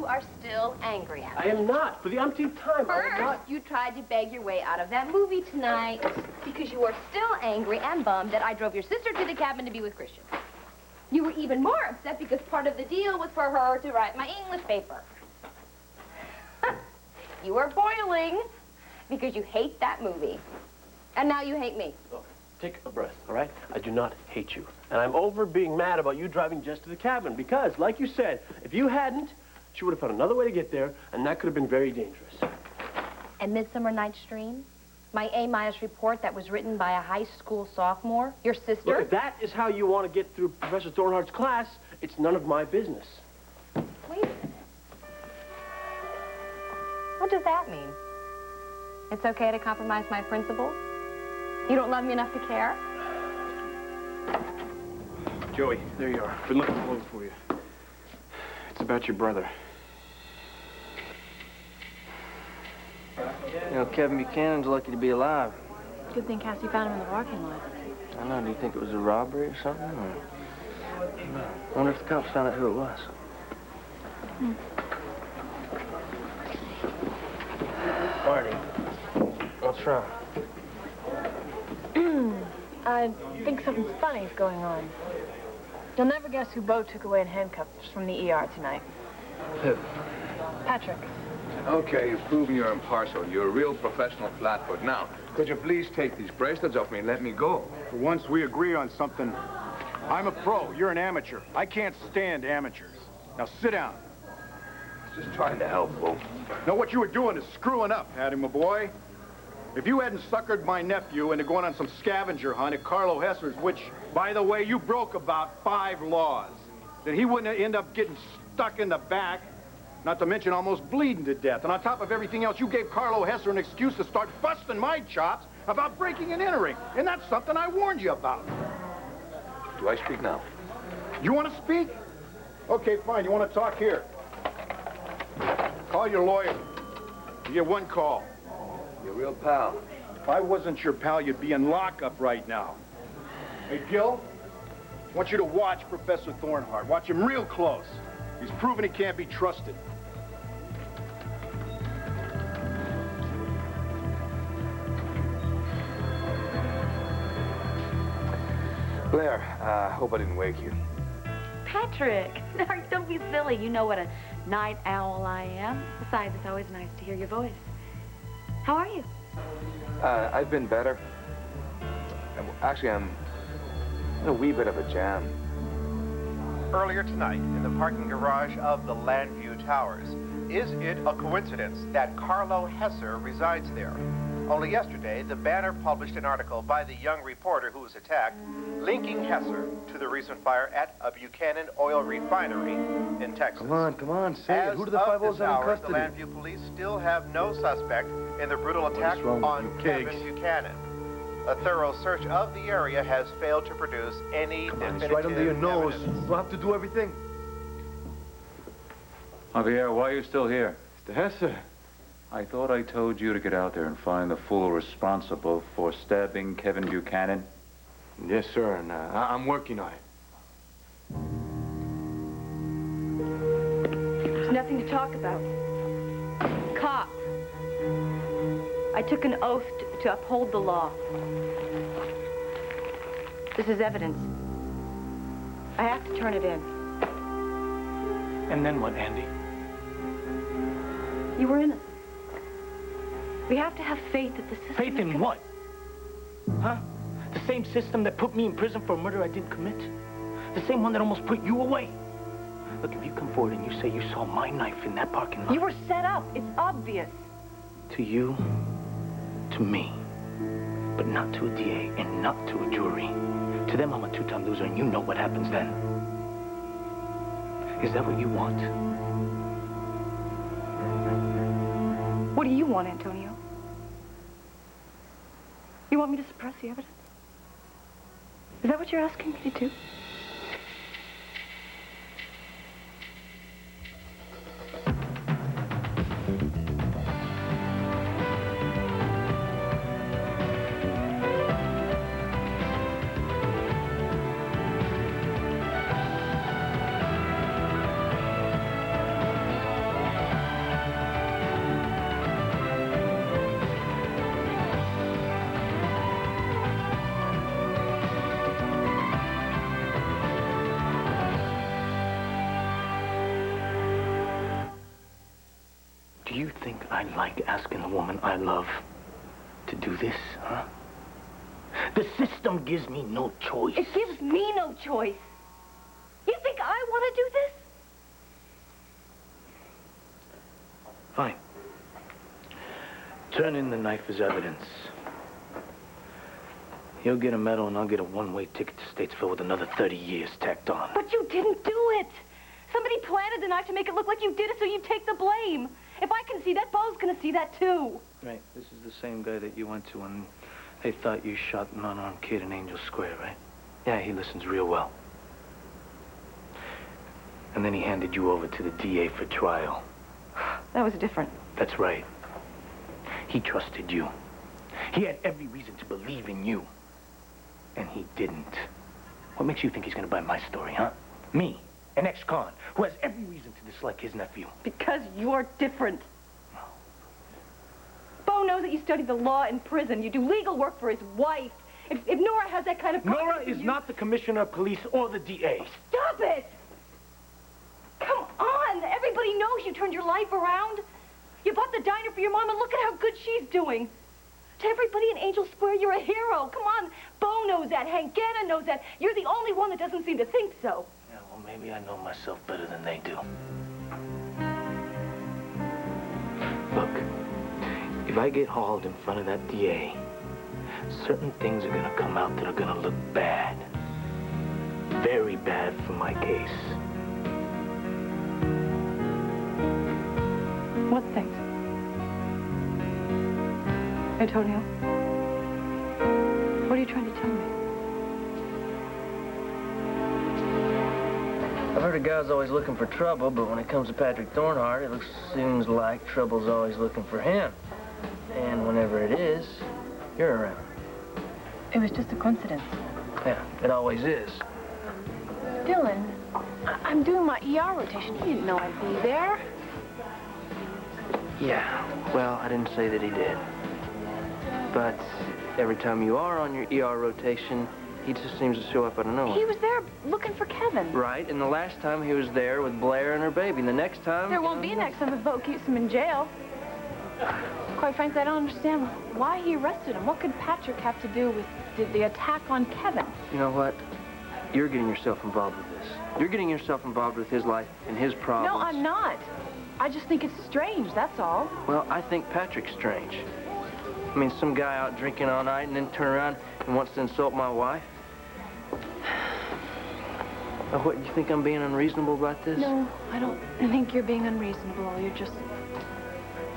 are still angry at me. I am not. For the umpteenth time, I am not. First, you tried to beg your way out of that movie tonight because you were still angry and bummed that I drove your sister to the cabin to be with Christian. You were even more upset because part of the deal was for her to write my English paper. You were boiling because you hate that movie. And now you hate me. Look, take a breath, all right? I do not hate you. And I'm over being mad about you driving Jess to the cabin because, like you said, if you hadn't, she would have found another way to get there, and that could have been very dangerous. And Midsummer Night's Dream? My A- report that was written by a high school sophomore? Your sister? Look, if that is how you want to get through Professor Thornhart's class, it's none of my business. Wait a minute. What does that mean? It's okay to compromise my principles? You don't love me enough to care? Joey, there you are. Been looking all over for you. It's about your brother. You know, Kevin Buchanan's lucky to be alive. Good thing Cassie found him in the parking lot. I don't know, do you think it was a robbery or something? Or... I wonder if the cops found out who it was. Marty, what's wrong? I think something funny's going on. You'll never guess who Bo took away in handcuffs from the ER tonight. Who? Patrick. Okay, you've proven you're impartial. You're a real professional flatfoot. Now, could you please take these bracelets off me and let me go? For once we agree on something. I'm a pro. You're an amateur. I can't stand amateurs. Now sit down. Just trying to help, Bo. Now what you were doing is screwing up, Hattie, my boy. If you hadn't suckered my nephew into going on some scavenger hunt at Carlo Hesser's, which, by the way, you broke about 5 laws, then he wouldn't end up getting stuck in the back, not to mention almost bleeding to death. And on top of everything else, you gave Carlo Hesser an excuse to start busting my chops about breaking and entering. And that's something I warned you about. Do I speak now? You want to speak? Okay, fine. You want to talk here? Call your lawyer. You get one call. You're a real pal. If I wasn't your pal, you'd be in lockup right now. Hey, Gil, I want you to watch Professor Thornhart. Watch him real close. He's proven he can't be trusted. Blair, hope I didn't wake you. Patrick, don't be silly. You know what a night owl I am. Besides, it's always nice to hear your voice. How are you? I've been better. Actually, I'm in a wee bit of a jam. Earlier tonight, in the parking garage of the Landview Towers, is it a coincidence that Carlo Hesser resides there? Only yesterday, the Banner published an article by the young reporter who was attacked, linking Hesser to the recent fire at a Buchanan oil refinery in Texas. Come on, say it. Who do the 5-0s have in custody? The Landview police still have no suspect in the brutal attack on Kevin Buchanan. A thorough search of the area has failed to produce any definitive It's right under your nose. evidence. We'll have to do everything. Javier, why are you still here? Mr. Hesser. I thought I told you to get out there and find the fool responsible for stabbing Kevin Buchanan. Yes, sir, and I'm working on it. There's nothing to talk about. Cop. I took an oath to uphold the law. This is evidence. I have to turn it in. And then what, Andy? You were innocent. We have to have faith that the system... Faith in what? Huh? The same system that put me in prison for a murder I didn't commit? The same one that almost put you away? Look, if you come forward and you say you saw my knife in that parking lot... You were set up. It's obvious. To you, to me, but not to a DA and not to a jury. To them, I'm a 2-time loser, and you know what happens then. Is that what you want? What do you want, Antonio? You want me to suppress the evidence? Is that what you're asking me to do? you think I like asking a woman I love to do this, huh? The system gives me no choice. It gives me no choice. You think I want to do this? Fine. Turn in the knife as evidence. He'll get a medal and I'll get a one-way ticket to Statesville with another 30 years tacked on. But you didn't do it. Somebody planted the knife to make it look like you did it so you take the blame. If I can see that, Bo's gonna see that too. Right. This is the same guy that you went to when they thought you shot an unarmed kid in Angel Square, right? Yeah, he listens real well. And then he handed you over to the DA for trial. That was different. That's right. He trusted you. He had every reason to believe in you. And he didn't. What makes you think he's gonna buy my story, huh? Me, an ex-con, who has every reason to dislike his nephew. Because you're different. Bo knows that you studied the law in prison. You do legal work for his wife. If Nora has that kind of... Nora is not the commissioner of police or the DA. Stop it! Come on! Everybody knows you turned your life around. You bought the diner for your mom, and look at how good she's doing. To everybody in Angel Square, you're a hero. Come on. Bo knows that. Hank Gannon knows that. You're the only one that doesn't seem to think so. Yeah, well, maybe I know myself better than they do. Look, if I get hauled in front of that DA, certain things are gonna come out that are gonna look bad. Very bad for my case. What things? Antonio, what are you trying to tell me? I've heard a guy's always looking for trouble, but when it comes to Patrick Thornhart, it seems like trouble's always looking for him. And whenever it is, you're around. It was just a coincidence. Yeah, it always is. Dylan, I'm doing my ER rotation. You didn't know I'd be there. Yeah, well, I didn't say that he did. But every time you are on your ER rotation, he just seems to show up out of nowhere. He was there looking for Kevin. Right, and the last time he was there with Blair and her baby, and the next time... There won't be a next time if Bo keeps him in jail. Quite frankly, I don't understand why he arrested him. What could Patrick have to do with the attack on Kevin? You know what? You're getting yourself involved with this. You're getting yourself involved with his life and his problems. No, I'm not. I just think it's strange, that's all. Well, I think Patrick's strange. I mean, some guy out drinking all night and then turn around and wants to insult my wife. Now, what, you think I'm being unreasonable about this? No, I don't think you're being unreasonable.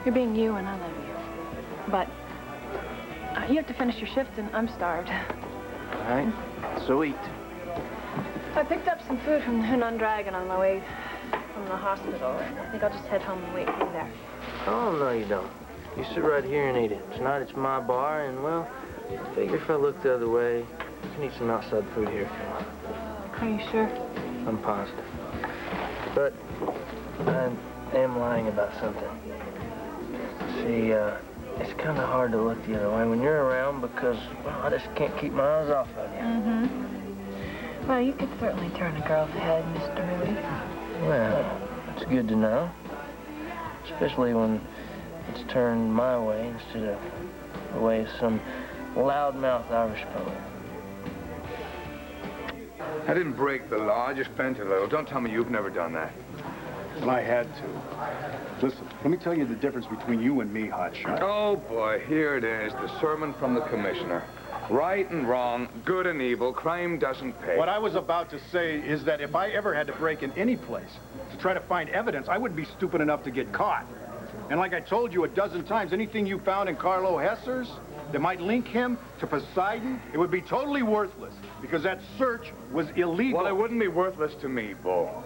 You're being you, and I love you. But you have to finish your shift, and I'm starved. All right, so eat. I picked up some food from the Hunan Dragon on my way from the hospital. I think I'll just head home and wait for you there. Oh, no, you don't. You sit right here and eat it. Tonight it's my bar, and, well, I figure if I look the other way, you can eat some outside food here if you want. Are you sure? I'm positive. But I am lying about something. See, it's kind of hard to look the other way when you're around because, well, I just can't keep my eyes off of you. Mm-hmm. Well, you could certainly turn a girl's head, Mr. Moody. Well, it's good to know. Especially when it's turned my way instead of the way of some loudmouth Irish poet. I didn't break the law. I just bent a little. Don't tell me you've never done that. And I had to. Listen, let me tell you the difference between you and me, hotshot. Oh, boy, here it is, the sermon from the commissioner. Right and wrong, good and evil, crime doesn't pay. What I was about to say is that if I ever had to break in any place to try to find evidence, I wouldn't be stupid enough to get caught. And like I told you a dozen times, anything you found in Carlo Hesser's that might link him to Poseidon, it would be totally worthless because that search was illegal. Well, it wouldn't be worthless to me, Bo.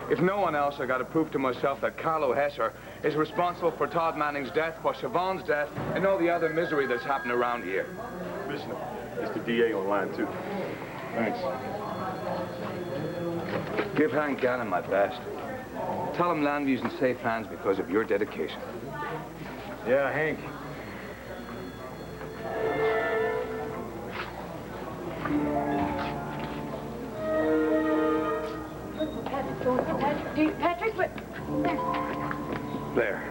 If no one else, I got to prove to myself that Carlo Hesser is responsible for Todd Manning's death, for Siobhan's death, and all the other misery that's happened around here. Commissioner, it's the DA on line, too. Thanks. Give Hank Gannon my best. Tell him Landview's in safe hands because of your dedication. Yeah, Hank. Patrick, what? There.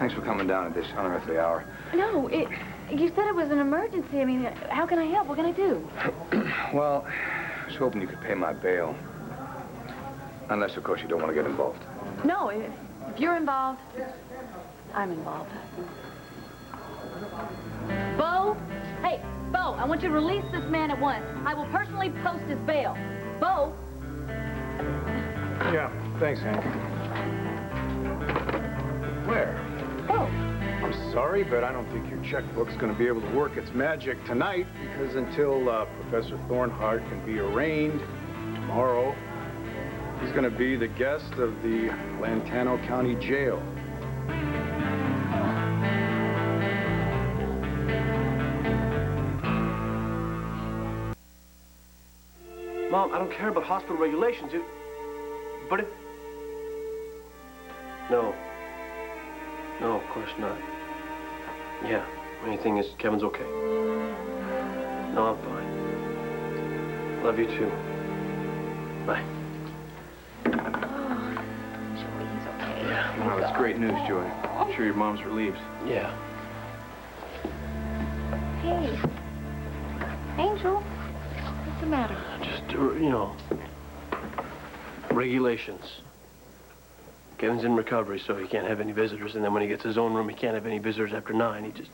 Thanks for coming down at this unearthly hour. No, you said it was an emergency. I mean, how can I help? What can I do? Well, I was hoping you could pay my bail. Unless, of course, you don't want to get involved. No, if you're involved, I'm involved. Bo? Hey, Bo, I want you to release this man at once. I will personally post his bail. Bo? Yeah, thanks, Hank. Where? Bo. I'm sorry, but I don't think your checkbook's going to be able to work its magic tonight, because until Professor Thornhart can be arraigned tomorrow, he's going to be the guest of the Lantano County Jail. Mom, I don't care about hospital regulations. But it... No. No, of course not. Yeah, main thing is Kevin's okay. No, I'm fine. Love you too. Bye. Oh, Joey, he's okay. Yeah. Well, that's great news, Joey. I'm sure your mom's relieved. Yeah. Hey. Angel, what's the matter? Just, you know, regulations. Kevin's in recovery, so he can't have any visitors, and then when he gets his own room, he can't have any visitors after 9. He just...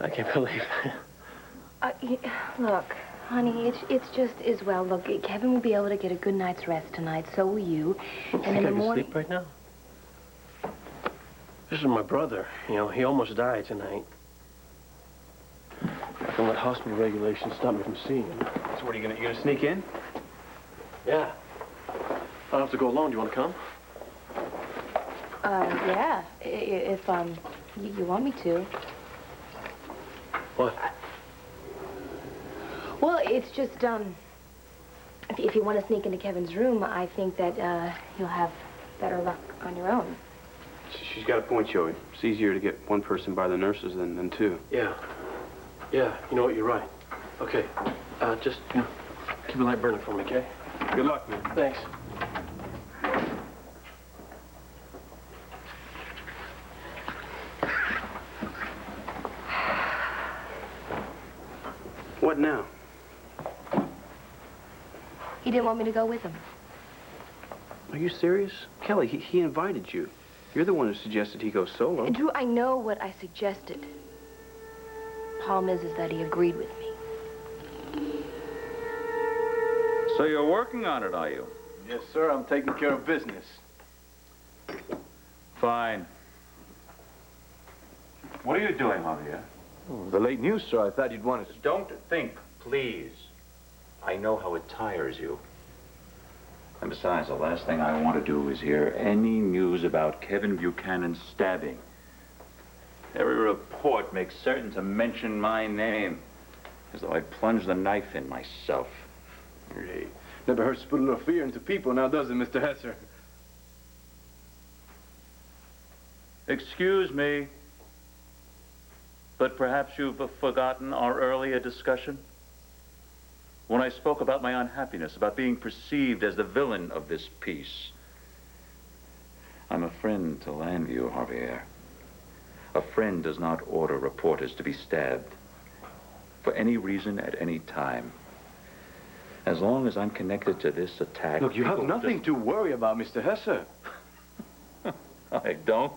I can't believe it. Look, honey, it's just as well. Look, Kevin will be able to get a good night's rest tonight, so will you. And in the morning... sleep right now? This is my brother. You know, he almost died tonight. I can let hospital regulations stop me from seeing him. So what, you gonna sneak in? Yeah. I don't have to go alone. Do you want to come? Yeah, if, you want me to. What? Well, it's just, if you want to sneak into Kevin's room, I think that, you'll have better luck on your own. She's got a point, Joey. It's easier to get one person by the nurses than two. Yeah. Yeah, you know what? You're right. Okay. Just, you know, keep a light burning for me, okay? Good luck, man. Thanks. What now? He didn't want me to go with him. Are you serious? Kelly, he invited you. You're the one who suggested he go solo. Drew, I know what I suggested. Problem is that he agreed with me. So you're working on it, are you? Yes, sir. I'm taking care of business. Fine. What are you doing, Javier? Oh, the late news, sir. I thought you'd want to... Don't think, please. I know how it tires you. And besides, the last thing I want to do is hear any news about Kevin Buchanan's stabbing. Every report makes certain to mention my name, as though I'd plunged the knife in myself. Hey, never hurts to put a little fear into people now, does it, Mr. Hesser? Excuse me, but perhaps you've forgotten our earlier discussion? When I spoke about my unhappiness, about being perceived as the villain of this piece. I'm a friend to Landview, Javier. A friend does not order reporters to be stabbed for any reason at any time. As long as I'm connected to this attack... Look, you have nothing to worry about, Mr. Hesser. I don't?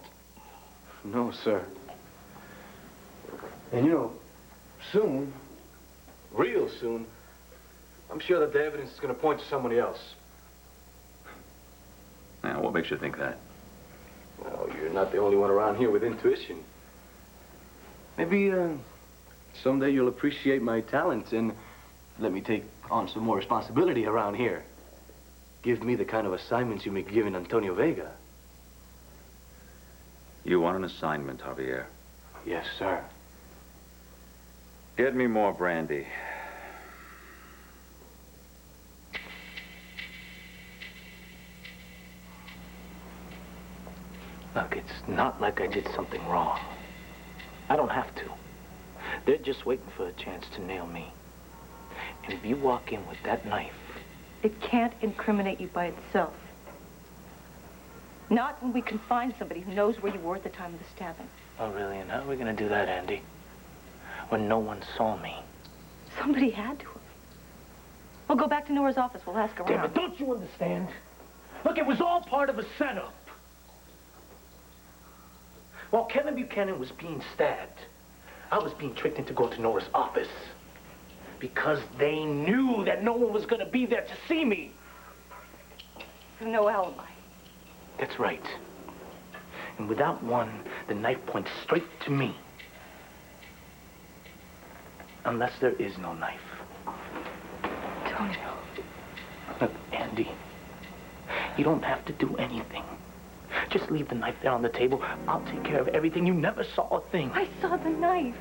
No, sir. And you know, soon, real soon, I'm sure that the evidence is going to point to somebody else. Now, what makes you think that? Well, you're not the only one around here with intuition. Maybe, someday you'll appreciate my talents and let me take on some more responsibility around here. Give me the kind of assignments you may be giving Antonio Vega. You want an assignment, Javier? Yes, sir. Get me more brandy. Look, it's not like I did something wrong. I don't have to. They're just waiting for a chance to nail me. And if you walk in with that knife... It can't incriminate you by itself. Not when we can find somebody who knows where you were at the time of the stabbing. Oh, really? And how are we going to do that, Andy? When no one saw me? Somebody had to have. We'll go back to Nora's office. We'll ask around. Damn it, don't you understand? Look, it was all part of a setup. While Kevin Buchanan was being stabbed, I was being tricked into going to Nora's office. Because they knew that no one was going to be there to see me. There's no alibi. That's right. And without one, the knife points straight to me. Unless there is no knife. Antonio. Look, Andy, you don't have to do anything. Just leave the knife there on the table. I'll take care of everything. You never saw a thing. I saw the knife.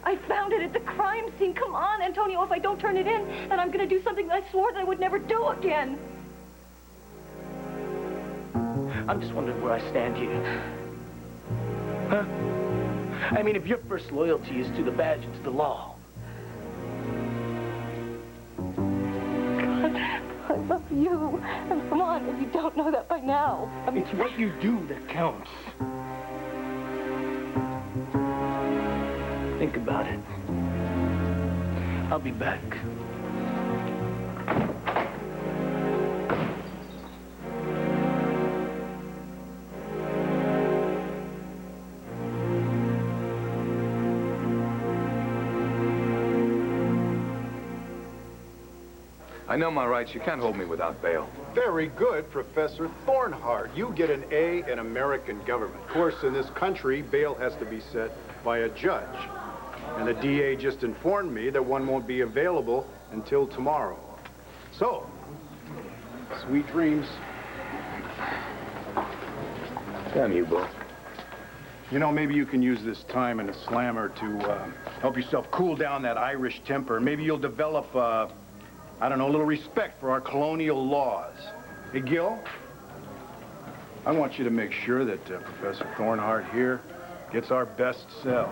I found it at the crime scene. Come on, Antonio. If I don't turn it in, then I'm going to do something that I swore that I would never do again. I'm just wondering where I stand here. Huh? I mean, if your first loyalty is to the badge and to the law. God, I love you. And come on, if you don't know that by now. It's what you do that counts. Think about it. I'll be back. I know my rights. You can't hold me without bail. Very good, Professor Thornhart. You get an A in American government. Of course, in this country, bail has to be set by a judge. And the DA just informed me that one won't be available until tomorrow. So, sweet dreams. Damn you, Bo. You know, maybe you can use this time in a slammer to help yourself cool down that Irish temper. Maybe you'll develop, I don't know, a little respect for our colonial laws. Hey, Gil, I want you to make sure that Professor Thornhart here gets our best cell.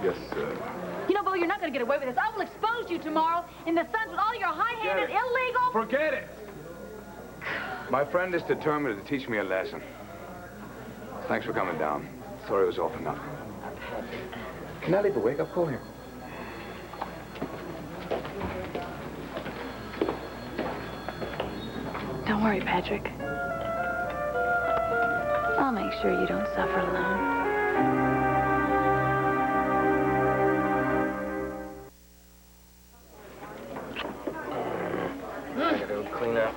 Yes, sir. You know, Bo, you're not going to get away with this. I will expose you tomorrow in the Suns with all your high-handed, illegal... Forget it! My friend is determined to teach me a lesson. Thanks for coming down. Sorry it was all for nothing. Can I leave a wake-up call here? Don't worry, Patrick. I'll make sure you don't suffer alone. I gotta go clean up.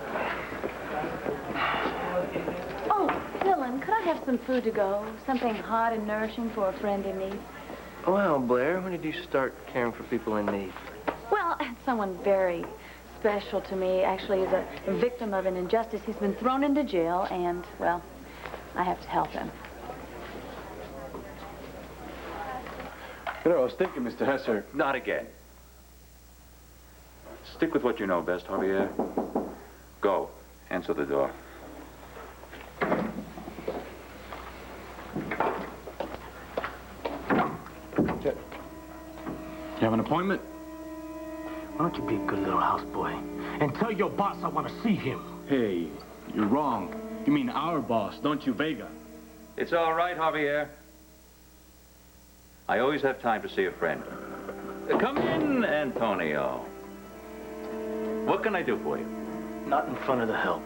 Oh, Dylan, could I have some food to go? Something hot and nourishing for a friend in need? Well, Blair, when did you start caring for people in need? Well, someone very special to me actually is a victim of an injustice. He's been thrown into jail, and, well, I have to help him. You know, I was thinking, Mr. Hesser. Not again. Stick with what you know best, Javier. Go. Answer the door. You have an appointment? Why don't you be a good little houseboy and tell your boss I want to see him? Hey, you're wrong. You mean our boss, don't you, Vega? It's all right, Javier. I always have time to see a friend. Come in, Antonio. What can I do for you? Not in front of the help.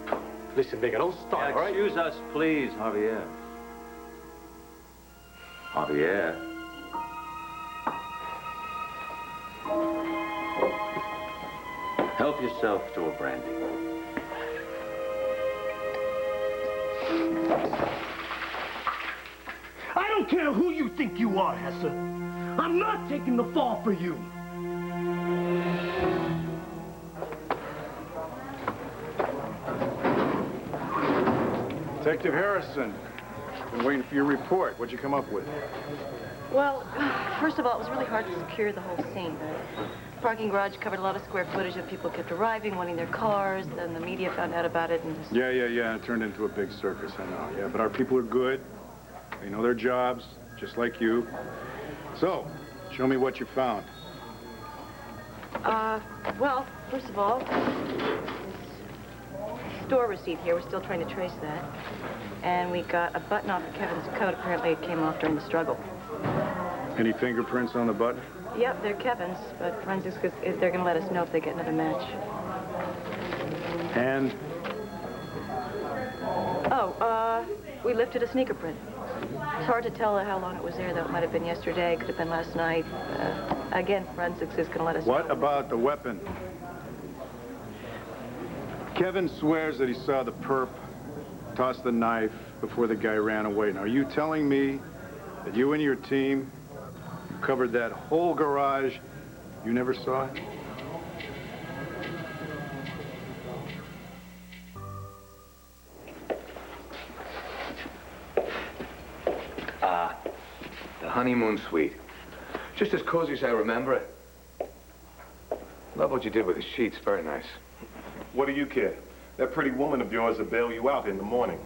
Listen, Vega, don't start, all right? Excuse us, please, Javier. Javier. Help yourself to a brandy. I don't care who you think you are, Hesser. I'm not taking the fall for you. Detective Harrison, been waiting for your report. What'd you come up with? Well, first of all, it was really hard to secure the whole scene. The parking garage covered a lot of square footage of people kept arriving, wanting their cars, then the media found out about it and just... Yeah. It turned into a big circus, I know. Yeah, but our people are good. They know their jobs, just like you. So, show me what you found. Well, first of all, this store receipt here. We're still trying to trace that. And we got a button off of Kevin's coat. Apparently it came off during the struggle. Any fingerprints on the button? Yep, they're Kevin's, but forensics, they're going to let us know if they get another match. And? Oh, we lifted a sneaker print. It's hard to tell how long it was there, though. It might have been yesterday, could have been last night. Again, forensics is going to let us know. What about the weapon? Kevin swears that he saw the perp toss the knife before the guy ran away. Now, are you telling me that you and your team covered that whole garage, you never saw it? The honeymoon suite. Just as cozy as I remember it. Love what you did with the sheets. Very nice. What do you care? That pretty woman of yours will bail you out in the morning.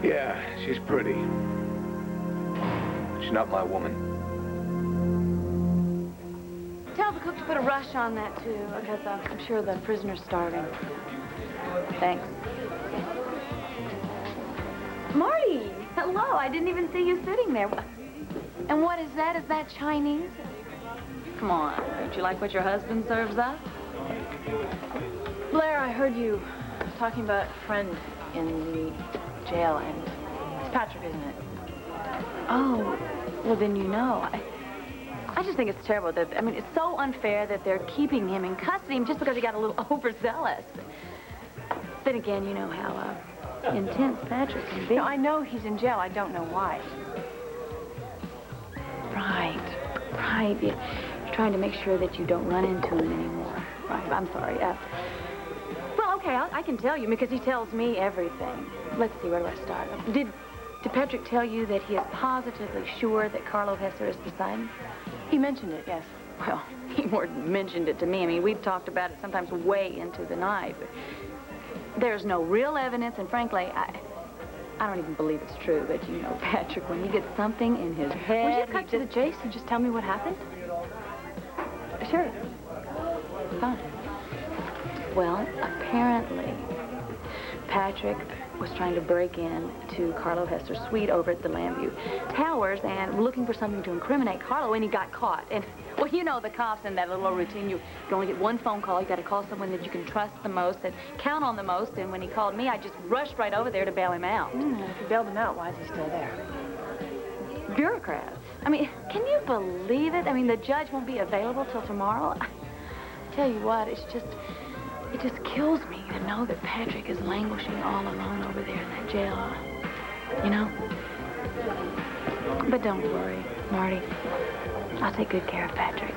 Yeah, she's pretty. She's not my woman. Tell the cook to put a rush on that, too, because I'm sure the prisoner's starving. Thanks. Marty! Hello, I didn't even see you sitting there. And what is that? Is that Chinese? Come on, don't you like what your husband serves up? Blair, I heard you talking about a friend in the jail, and it's Patrick, isn't it? Oh, well, then you know. I just think it's terrible that, I mean, it's so unfair that they're keeping him in custody just because he got a little overzealous. Then again, you know how intense Patrick can be. No, I know he's in jail. I don't know why. Right. You're trying to make sure that you don't run into him anymore. Right, I'm sorry. Well, okay, I can tell you because he tells me everything. Let's see, where do I start? Did Patrick tell you that he is positively sure that Carlo Hesser is beside him? He mentioned it, yes. Well, he more than mentioned it to me. I mean, we've talked about it sometimes way into the night. But there's no real evidence, and frankly, I don't even believe it's true. But you know, Patrick, when he gets something in his head... Would you cut to the chase and just tell me what happened? Sure. Fine. Well, apparently, Patrick was trying to break in to Carlo Hesser's suite over at the Landview Towers and looking for something to incriminate Carlo, and he got caught. And, well, you know the cops in that little routine. You can only get one phone call. You got to call someone that you can trust the most and count on the most. And when he called me, I just rushed right over there to bail him out. If you bailed him out, why is he still there? Bureaucrats. I mean, can you believe it? I mean, the judge won't be available till tomorrow. I tell you what, it just kills me to know that Patrick is languishing all alone over there in that jail. You know? But don't worry, Marty. I'll take good care of Patrick.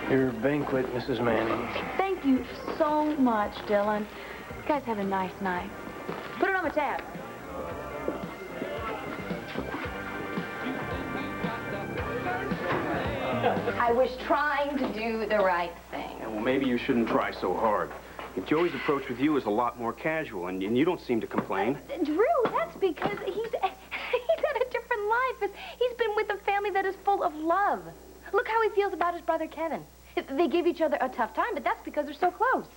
Your banquet, Mrs. Manning. Thank you so much, Dylan. You guys have a nice night. Put it on the tab. I was trying to do the right thing. Yeah, well, maybe you shouldn't try so hard. Joey's approach with you is a lot more casual, and you don't seem to complain. Drew, that's because he's had a different life. He's been with a family that is full of love. Look how he feels about his brother Kevin. They give each other a tough time, but that's because they're so close.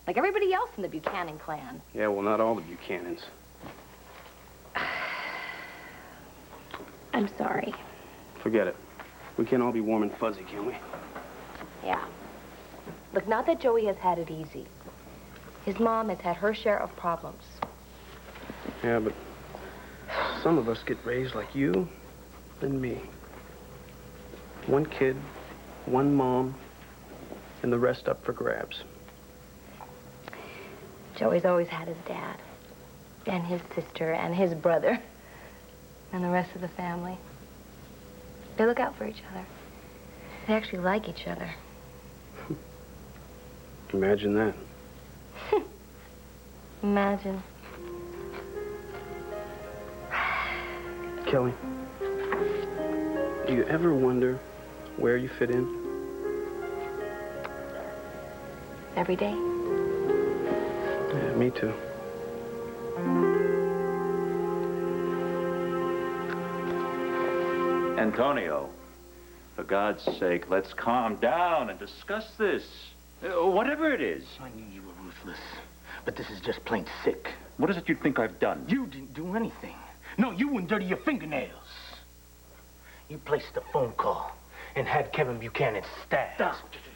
Like everybody else in the Buchanan clan. Yeah, well, not all the Buchanans. I'm sorry. Forget it. We can't all be warm and fuzzy, can we? Yeah. Look, not that Joey has had it easy. His mom has had her share of problems. Yeah, but some of us get raised like you and me. One kid, one mom, and the rest up for grabs. Joey's always had his dad, and his sister, and his brother, and the rest of the family. They look out for each other. They actually like each other. Imagine that. Imagine. Kelly, do you ever wonder where you fit in? Every day. Yeah, me too. Antonio, for God's sake, let's calm down and discuss this. Whatever it is. I knew you were ruthless, but this is just plain sick. What is it you think I've done? You didn't do anything. No, you wouldn't dirty your fingernails. You placed a phone call and had Kevin Buchanan stabbed.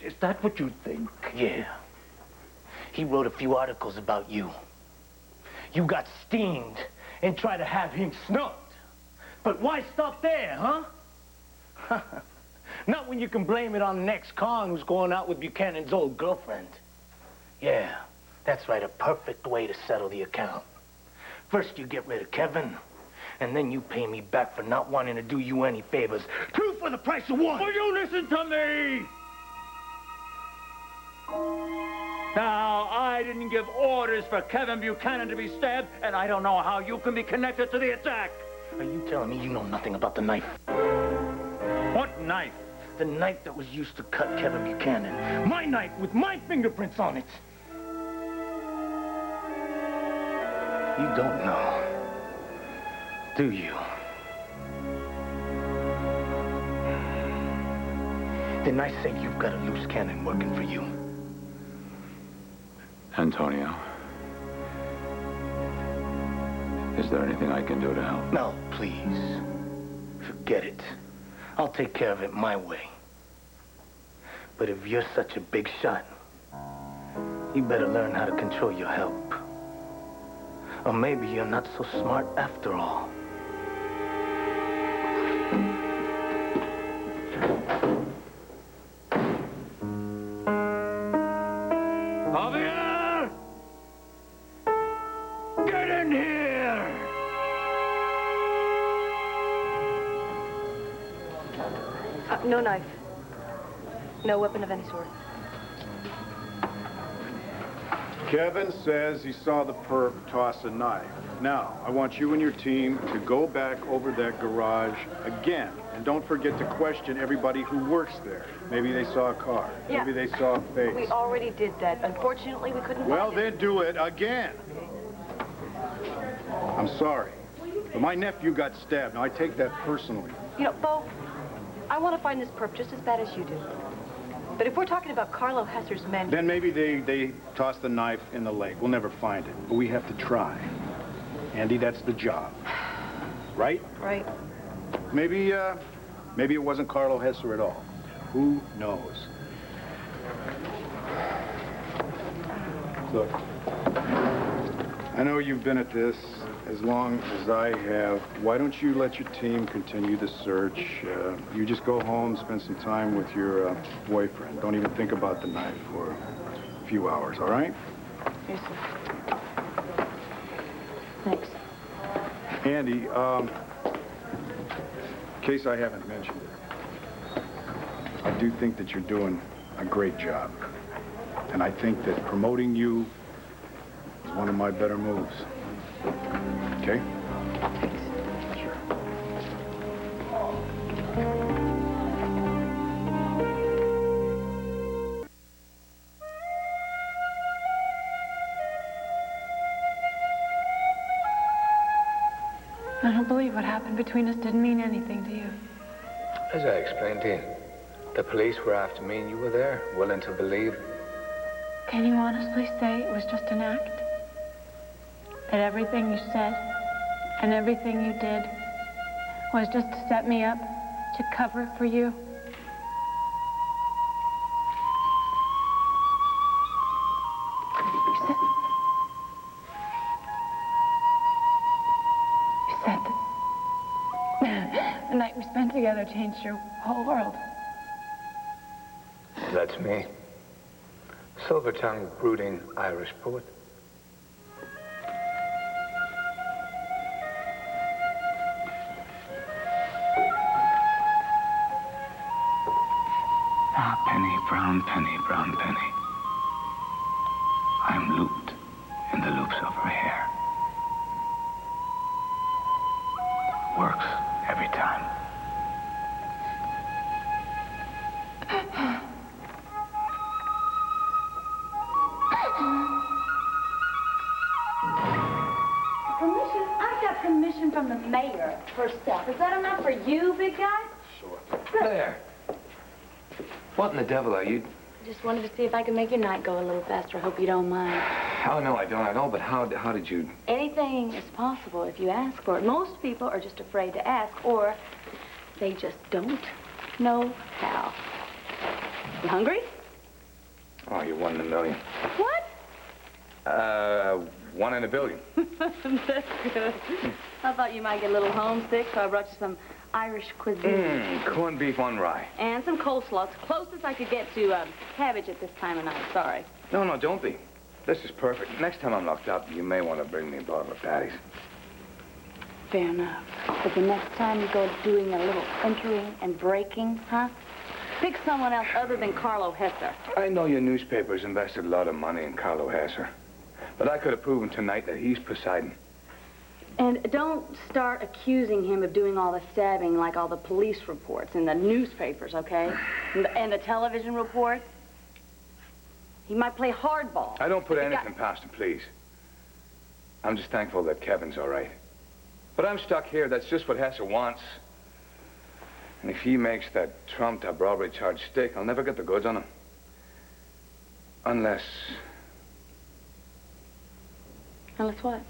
Is that what you think? Yeah. He wrote a few articles about you. You got steamed and tried to have him snubbed. But why stop there, huh? Not when you can blame it on the ex-con who's going out with Buchanan's old girlfriend. Yeah, that's right, a perfect way to settle the account. First you get rid of Kevin, and then you pay me back for not wanting to do you any favors. 2 for the price of 1! Will you listen to me? Now, I didn't give orders for Kevin Buchanan to be stabbed, and I don't know how you can be connected to the attack. Are you telling me you know nothing about the knife? What knife? The knife that was used to cut Kevin Buchanan. My knife with my fingerprints on it. You don't know, do you? Then I say you've got a loose cannon working for you. Antonio, is there anything I can do to help? No, please. Forget it. I'll take care of it my way. But if you're such a big shot, you better learn how to control your help. Or maybe you're not so smart after all. Javier! Get in here! No knife. No weapon of any sort. Kevin says he saw the perp toss a knife. Now, I want you and your team to go back over that garage again. And don't forget to question everybody who works there. Maybe they saw a car. Yeah. Maybe they saw a face. We already did that. Unfortunately, we couldn't Well, find it. then do it again. I'm sorry, but my nephew got stabbed. Now, I take that personally. You know, Bo, I want to find this perp just as bad as you do. But if we're talking about Carlo Hesser's men... Then maybe they tossed the knife in the lake. We'll never find it, but we have to try. Andy, that's the job. Right? Right. Maybe it wasn't Carlo Hesser at all. Who knows? Look, I know you've been at this as long as I have. Why don't you let your team continue the search? You just go home, spend some time with your boyfriend. Don't even think about the knife for a few hours, all right? Yes, sir. Thanks. Andy, in case I haven't mentioned it, I do think that you're doing a great job. And I think that promoting you is one of my better moves. Okay? Sure. I don't believe what happened between us didn't mean anything to you. As I explained to you, the police were after me and you were there, willing to believe. Can you honestly say it was just an act? That everything you said and everything you did was just to set me up, to cover it for you? You said that the night we spent together changed your whole world. That's me. Silver-tongued, brooding Irish poet. Ah, penny, brown penny. I'm looped in the loops of her hair. Works every time. Permission? I got permission from the mayor herself. Is that enough for you? big guy? There. What in the devil are you? Just wanted to see if I could make your night go a little faster. I hope you don't mind. Oh, no, I don't at all, but how did you... Anything is possible if you ask for it. Most people are just afraid to ask, or they just don't know how. You hungry? Oh, you're 1 in a million. What? 1 in a billion. That's good. I thought you might get a little homesick, so I brought you some Irish cuisine. Corned beef on rye. And some coleslaw. It's the closest I could get to cabbage at this time of night. Sorry. No, don't be. This is perfect. Next time I'm locked up, you may want to bring me a bottle of Patty's. Fair enough. But the next time you go doing a little entering and breaking, huh? Pick someone else other than Carlo Hesser. I know your newspapers invested a lot of money in Carlo Hesser, but I could have proven tonight that he's Poseidon. And don't start accusing him of doing all the stabbing like all the police reports in the newspapers, okay? And the television reports. He might play hardball. I don't put anything past him, please. I'm just thankful that Kevin's all right. But I'm stuck here. That's just what Hesser wants. And if he makes that trumped-up robbery charge stick, I'll never get the goods on him. Unless... Unless what?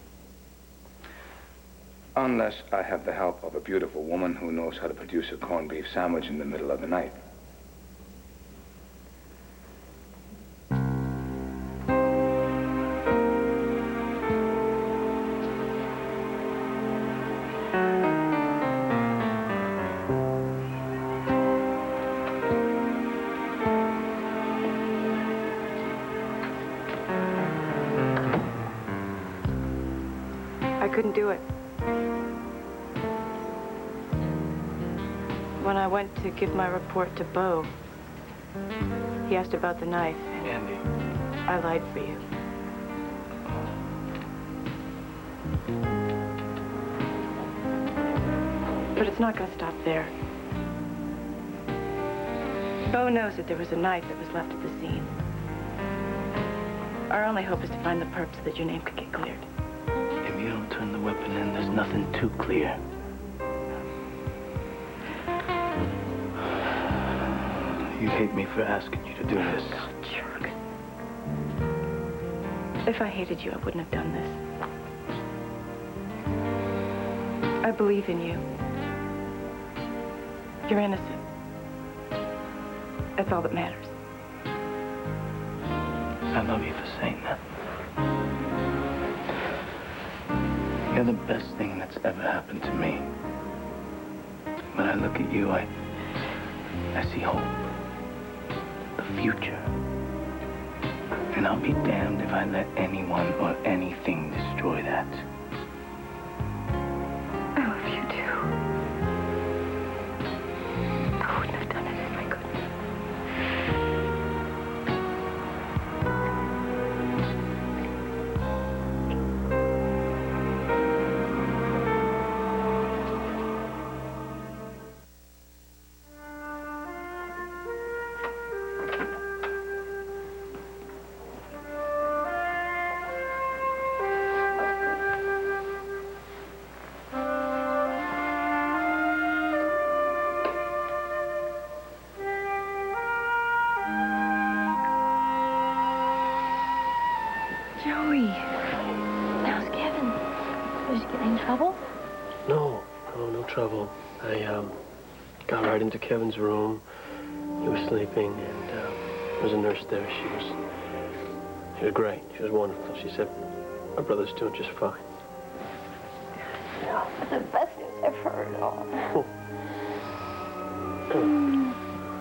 Unless I have the help of a beautiful woman who knows how to produce a corned beef sandwich in the middle of the night. I couldn't do it. When I went to give my report to Bo, he asked about the knife. Andy. I lied for you. But it's not going to stop there. Bo knows that there was a knife that was left at the scene. Our only hope is to find the perp so that your name could get cleared. If you don't turn the weapon in, there's nothing too clear. You hate me for asking you to do this. Jerk. If I hated you, I wouldn't have done this. I believe in you. You're innocent. That's all that matters. I love you for saying that. You're the best thing that's ever happened to me. When I look at you, I see hope. The future. And I'll be damned if I let anyone or anything destroy that. I love you too. I wouldn't have done it if I couldn't. Joey, how's Kevin? Did you get in trouble? No trouble. I got right into Kevin's room. He was sleeping, and there was a nurse there. She was great. She was wonderful. She said, my brother's doing just fine. That's the best news I've heard.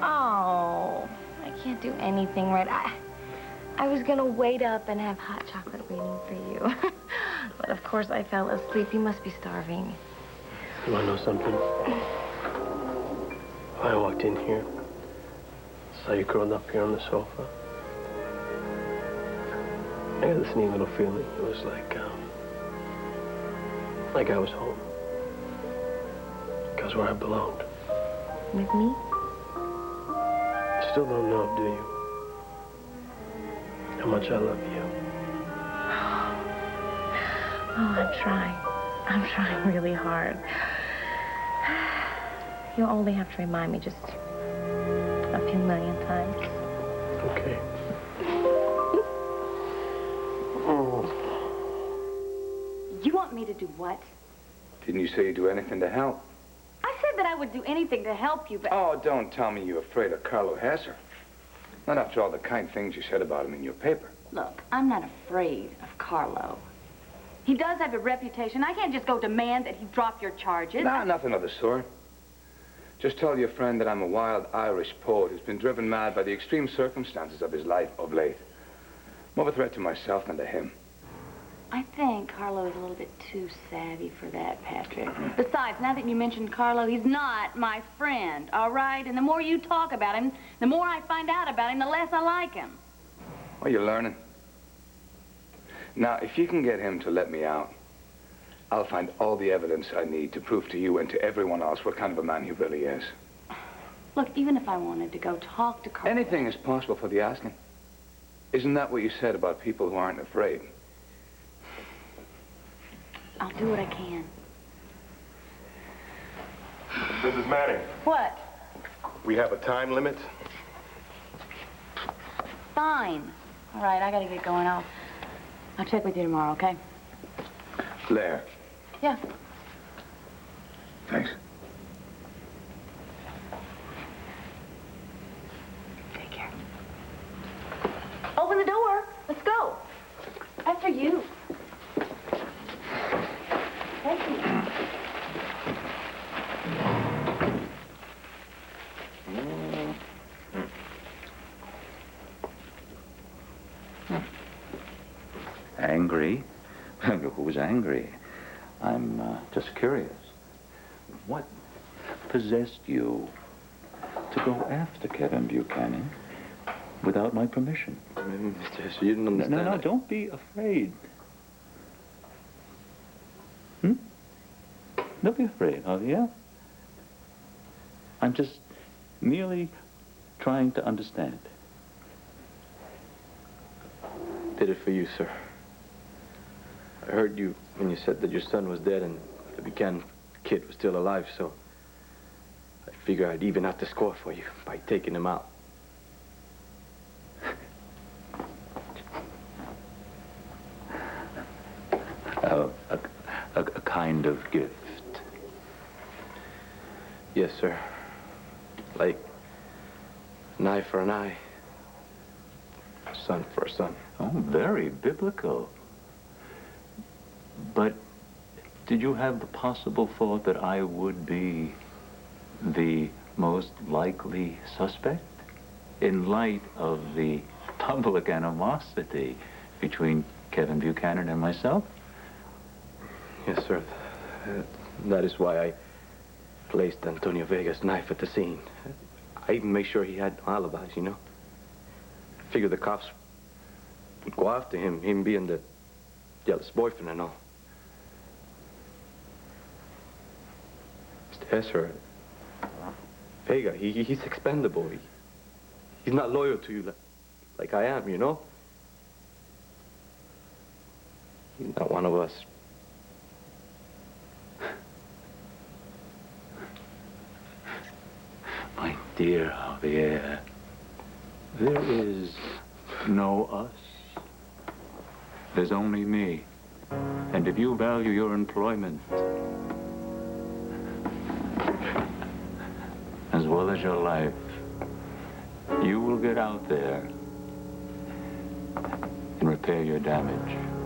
Oh, I can't do anything right. I was gonna wait up and have hot chocolate waiting for you. But of course I fell asleep. You must be starving. You wanna know something? I walked in here, saw you curled up here on the sofa. I got this neat little feeling. It was like I was home. Because where I belonged. With me? Still don't know, do you? How much I love you. Oh, I'm trying. I'm trying really hard. You only have to remind me just a few million times. Okay. You want me to do what? Didn't you say you'd do anything to help? I said that I would do anything to help you, but... Oh, don't tell me you're afraid of Carlo Hesser. Not after all the kind things you said about him in your paper. Look, I'm not afraid of Carlo. He does have a reputation. I can't just go demand that he drop your charges. Nah, nothing of the sort. Just tell your friend that I'm a wild Irish poet who's been driven mad by the extreme circumstances of his life of late. More of a threat to myself than to him. I think Carlo is a little bit too savvy for that, Patrick. Besides, now that you mentioned Carlo, he's not my friend, all right? And the more you talk about him, the more I find out about him, the less I like him. Well, you're learning. Now, if you can get him to let me out, I'll find all the evidence I need to prove to you and to everyone else what kind of a man he really is. Look, even if I wanted to go talk to Carlo... Anything is possible for the asking. Isn't that what you said about people who aren't afraid? I'll do what I can. Mrs. Manning, What? we have a time limit. Fine. All right, I gotta get going. I'll check with you tomorrow, okay? Blair. Yeah. Thanks. Take care. Open the door. Let's go. After you. Thank you. Angry? Who's angry? I'm just curious. What possessed you to go after Kevin Buchanan without my permission? Mr. Hesser, you didn't understand. No, don't be afraid. Don't be afraid, Javier. I'm just merely trying to understand. Did it for you, sir. I heard you when you said that your son was dead and the Buchanan kid was still alive, so I figure I'd even out the score for you by taking him out. A kind of gift. Yes, sir. Like an eye for an eye, a son for a son. Oh, very biblical. But did you have the possible thought that I would be the most likely suspect in light of the public animosity between Kevin Buchanan and myself? Yes, sir. That is why I placed Antonio Vega's knife at the scene. I even made sure he had alibis, you know. I figured the cops would go after him being the jealous boyfriend and all. Mr. Hesser, Vega, he's expendable. He's not loyal to you like I am, you know. He's not one of us. My dear Javier, there is no us. There's only me. And if you value your employment, as well as your life, you will get out there and repair your damage.